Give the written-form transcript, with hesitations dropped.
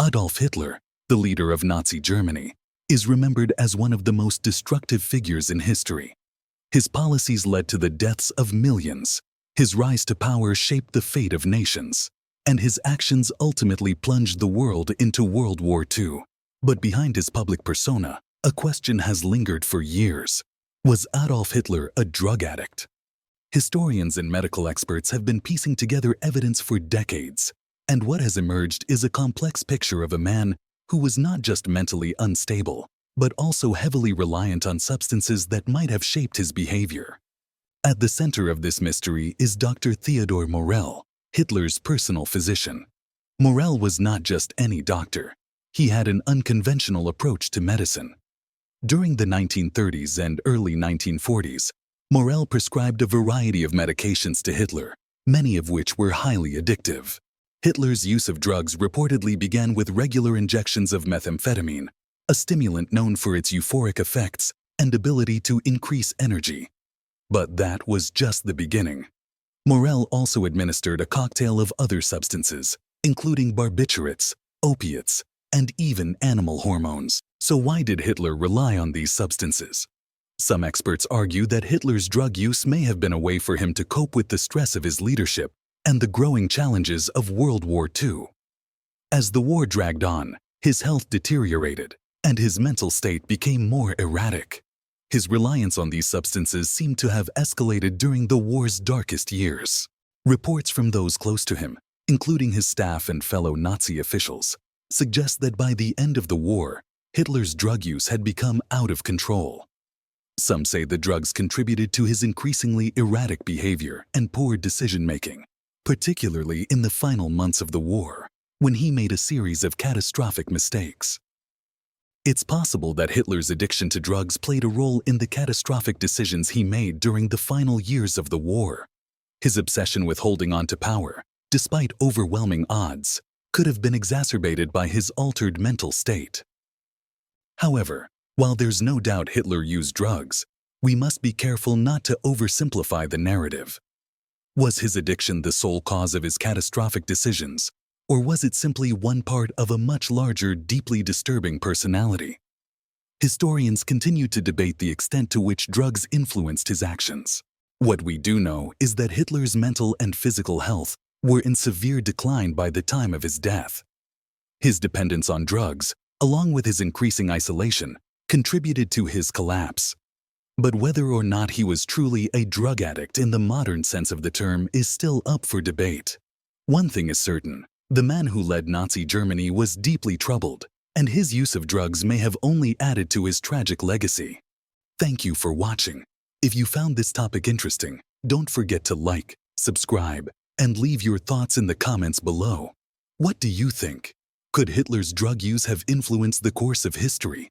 Adolf Hitler, the leader of Nazi Germany, is remembered as one of the most destructive figures in history. His policies led to the deaths of millions, his rise to power shaped the fate of nations, and his actions ultimately plunged the world into World War II. But behind his public persona, a question has lingered for years. Was Adolf Hitler a drug addict? Historians and medical experts have been piecing together evidence for decades, and what has emerged is a complex picture of a man who was not just mentally unstable, but also heavily reliant on substances that might have shaped his behavior. At the center of this mystery is Dr. Theodor Morell, Hitler's personal physician. Morell was not just any doctor. He had an unconventional approach to medicine. During the 1930s and early 1940s, Morell prescribed a variety of medications to Hitler, many of which were highly addictive. Hitler's use of drugs reportedly began with regular injections of methamphetamine, a stimulant known for its euphoric effects and ability to increase energy. But that was just the beginning. Morell also administered a cocktail of other substances, including barbiturates, opiates, and even animal hormones. So why did Hitler rely on these substances? Some experts argue that Hitler's drug use may have been a way for him to cope with the stress of his leadership and the growing challenges of World War II. As the war dragged on, his health deteriorated, and his mental state became more erratic. His reliance on these substances seemed to have escalated during the war's darkest years. Reports from those close to him, including his staff and fellow Nazi officials, suggest that by the end of the war, Hitler's drug use had become out of control. Some say the drugs contributed to his increasingly erratic behavior and poor decision-making, particularly in the final months of the war, when he made a series of catastrophic mistakes. It's possible that Hitler's addiction to drugs played a role in the catastrophic decisions he made during the final years of the war. His obsession with holding on to power, despite overwhelming odds, could have been exacerbated by his altered mental state. However, while there's no doubt Hitler used drugs, we must be careful not to oversimplify the narrative. Was his addiction the sole cause of his catastrophic decisions, or was it simply one part of a much larger, deeply disturbing personality? Historians continue to debate the extent to which drugs influenced his actions. What we do know is that Hitler's mental and physical health were in severe decline by the time of his death. His dependence on drugs, along with his increasing isolation, contributed to his collapse. But whether or not he was truly a drug addict in the modern sense of the term is still up for debate. One thing is certain: the man who led Nazi Germany was deeply troubled, and his use of drugs may have only added to his tragic legacy. Thank you for watching. If you found this topic interesting, don't forget to like, subscribe, and leave your thoughts in the comments below. What do you think? Could Hitler's drug use have influenced the course of history?